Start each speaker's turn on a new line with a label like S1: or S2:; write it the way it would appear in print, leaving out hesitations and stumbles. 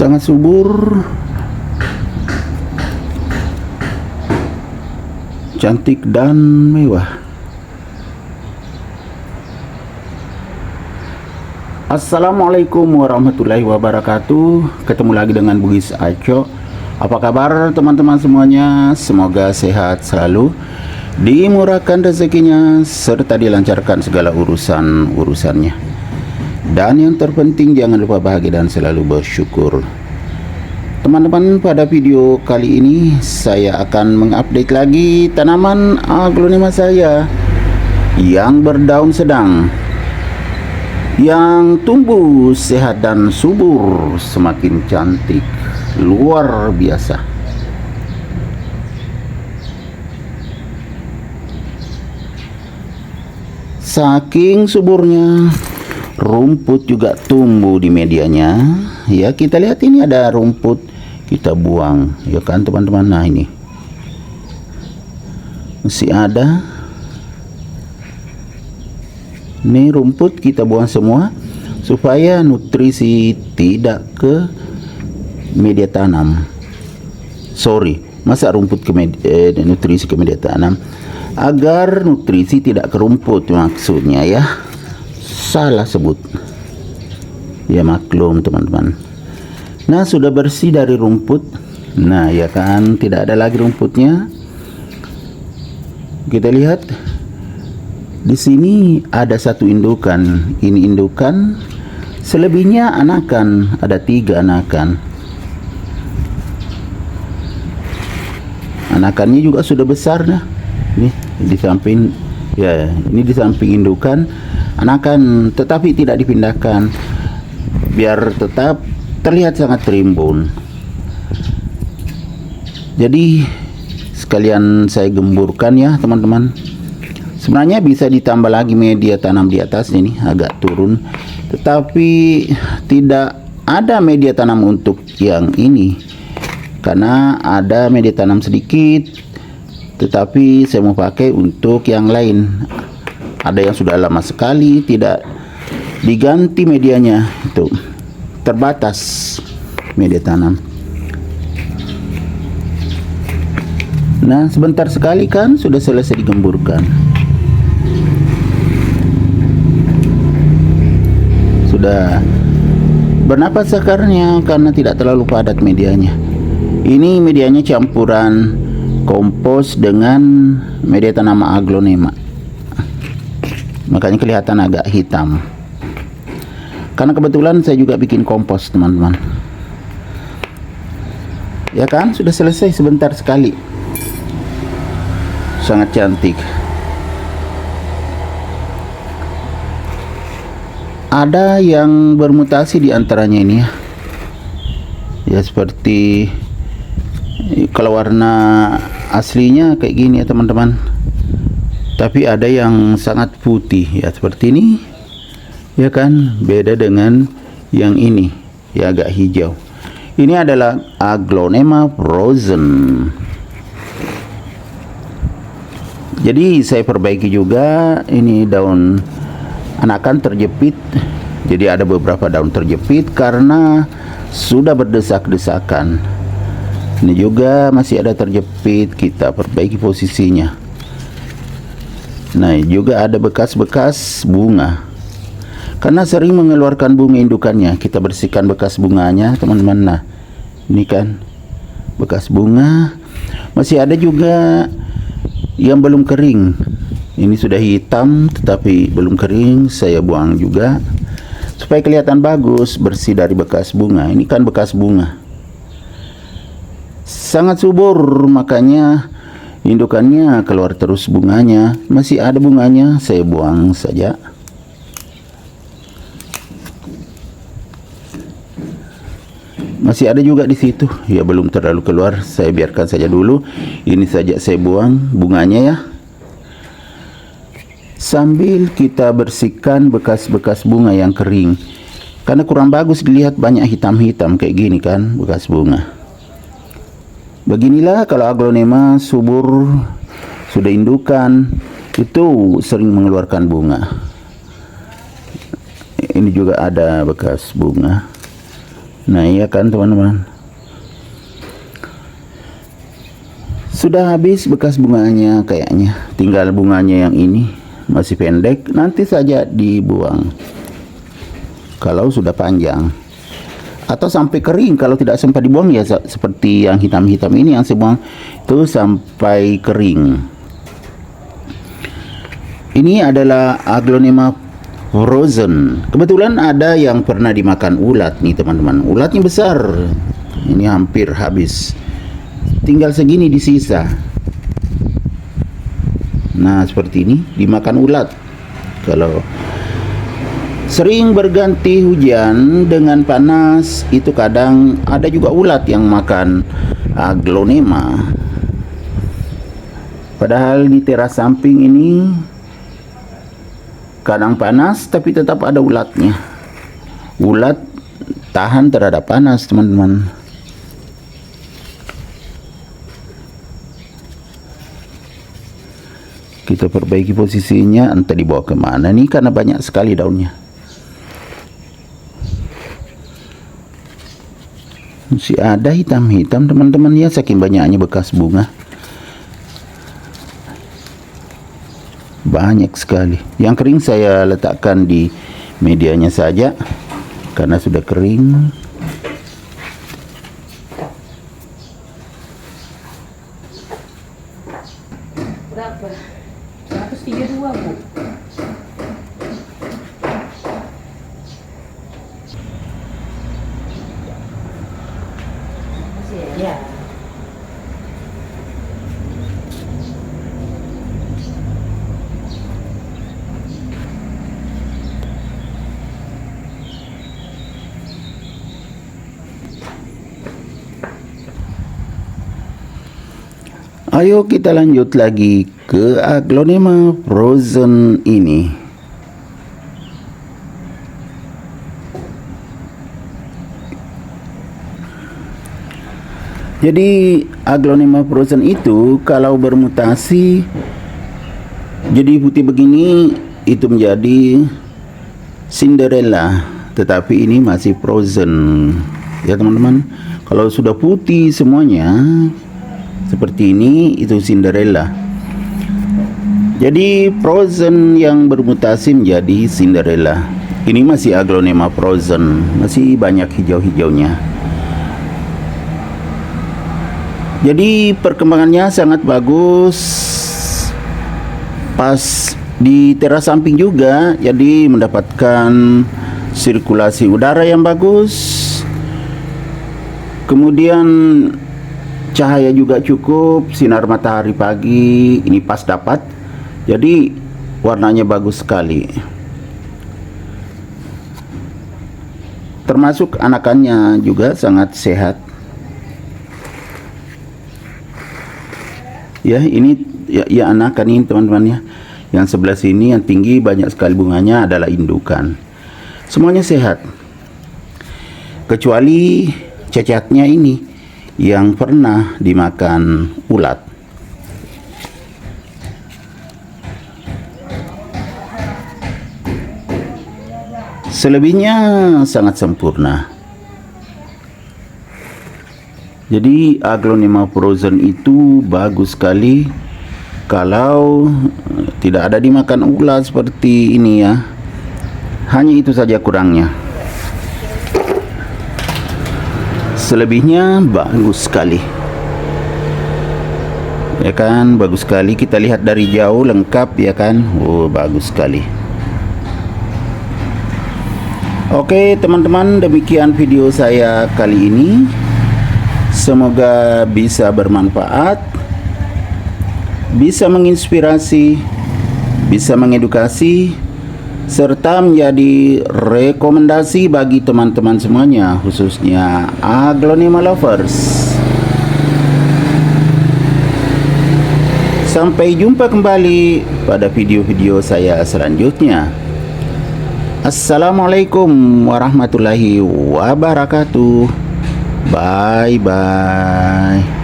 S1: sangat subur, cantik dan mewah. Assalamualaikum warahmatullahi wabarakatuh. Ketemu lagi dengan Bugis Aco. Apa kabar teman-teman semuanya? Semoga sehat selalu, dimurahkan rezekinya, serta dilancarkan segala urusannya. Dan yang terpenting, jangan lupa bahagia dan selalu bersyukur. Teman-teman, pada video kali ini saya akan mengupdate lagi tanaman aglonema saya yang berdaun sedang, yang tumbuh sehat dan subur, semakin cantik, luar biasa. Saking suburnya, rumput juga tumbuh di medianya. Ya, kita lihat ini ada rumput, kita buang, ya kan teman-teman. Nah, ini masih ada. Ini rumput kita buang semua supaya nutrisi tidak ke media tanam. Masa rumput ke nutrisi ke media tanam? Agar nutrisi tidak ke rumput maksudnya ya. Salah sebut. Ya maklum teman-teman. Nah, sudah bersih dari rumput. Nah, ya kan, tidak ada lagi rumputnya. Kita lihat di sini ada satu indukan. Ini indukan, selebihnya anakan, ada 3 anakan. Anakannya juga sudah besar nah. Nih di samping, ya, ini di samping indukan, anakan, tetapi tidak dipindahkan biar tetap terlihat sangat rimbun. Jadi sekalian saya gemburkan ya teman-teman. Sebenarnya bisa ditambah lagi media tanam di atas ini, agak turun, tetapi tidak ada media tanam untuk yang ini karena ada media tanam sedikit. Tetapi saya mau pakai untuk yang lain. Ada yang sudah lama sekali tidak diganti medianya, itu terbatas media tanam. Nah, sebentar sekali kan sudah selesai digemburkan. Sudah bernapas akarnya karena tidak terlalu padat medianya. Ini medianya campuran kompos dengan media tanam aglonema, makanya kelihatan agak hitam karena kebetulan saya juga bikin kompos teman-teman. Ya kan, sudah selesai sebentar sekali, sangat cantik. Ada yang bermutasi di antaranya ini ya, seperti kalau warna aslinya kayak gini ya teman-teman, tapi ada yang sangat putih ya seperti ini ya kan, beda dengan yang ini ya agak hijau. Ini adalah aglonema frozen. Jadi saya perbaiki juga, ini daun anakan terjepit, jadi ada beberapa daun terjepit karena sudah berdesak-desakan. Ini juga masih ada terjepit, kita perbaiki posisinya. Nah, juga ada bekas-bekas bunga karena sering mengeluarkan bunga indukannya. Kita bersihkan bekas bunganya teman-teman. Nah, ini kan bekas bunga. Masih ada juga yang belum kering. Ini sudah hitam tetapi belum kering, saya buang juga supaya kelihatan bagus, bersih dari bekas bunga. Ini kan bekas bunga, sangat subur, makanya indukannya keluar terus bunganya. Masih ada bunganya, saya buang saja. Masih ada juga di situ, ya belum terlalu keluar, saya biarkan saja dulu. Ini saja saya buang bunganya ya, sambil kita bersihkan bekas-bekas bunga yang kering karena kurang bagus dilihat, banyak hitam-hitam kayak gini kan bekas bunga. Beginilah kalau aglonema subur, sudah indukan, itu sering mengeluarkan bunga. Ini juga ada bekas bunga. Nah iya kan teman-teman, sudah habis bekas bunganya kayaknya, tinggal bunganya yang ini masih pendek, nanti saja dibuang kalau sudah panjang, atau sampai kering. Kalau tidak sempat dibuang ya seperti yang hitam-hitam ini yang saya buang itu sampai kering. Ini adalah Aglonema frozen. Kebetulan ada yang pernah dimakan ulat nih teman-teman, ulatnya besar, ini hampir habis, tinggal segini di sisa. Nah seperti ini dimakan ulat. Kalau sering berganti hujan dengan panas, itu kadang ada juga ulat yang makan aglonema. Padahal di teras samping ini kadang panas tapi tetap ada ulatnya. Ulat tahan terhadap panas teman-teman. Kita perbaiki posisinya, entah dibawa kemana nih karena banyak sekali daunnya. Masih ada hitam-hitam teman-teman ya, saking banyaknya bekas bunga. Banyak sekali. Yang kering saya letakkan di medianya saja karena sudah kering.
S2: Berapa? 132 Bu. Ya.
S1: Ayo kita lanjut lagi ke Aglonema frozen ini. Jadi Aglonema frozen itu kalau bermutasi jadi putih begini, itu menjadi Cinderella, tetapi ini masih frozen ya teman-teman. Kalau sudah putih semuanya seperti ini, itu Cinderella. Jadi frozen yang bermutasi menjadi Cinderella. Ini masih Aglonema frozen, masih banyak hijau-hijaunya. Jadi perkembangannya sangat bagus. Pas di teras samping juga, jadi mendapatkan sirkulasi udara yang bagus. Kemudian cahaya juga cukup, sinar matahari pagi ini pas dapat, jadi warnanya bagus sekali. Termasuk anakannya juga sangat sehat. Ya ini ya anakan ini teman-teman ya. Yang sebelah sini yang tinggi banyak sekali bunganya adalah indukan. Semuanya sehat, kecuali cacatnya ini yang pernah dimakan ulat. Selebihnya sangat sempurna. Jadi Aglonema frozen itu bagus sekali kalau tidak ada dimakan ulat seperti ini ya. Hanya itu saja kurangnya. Selebihnya bagus sekali. Ya kan, bagus sekali. Kita lihat dari jauh lengkap ya kan. Oh, bagus sekali. Oke, teman-teman, demikian video saya kali ini. Semoga bisa bermanfaat, bisa menginspirasi, bisa mengedukasi, serta menjadi rekomendasi bagi teman-teman semuanya, khususnya Aglonema lovers. Sampai jumpa kembali pada video-video saya selanjutnya. Assalamualaikum warahmatullahi wabarakatuh. Bye bye.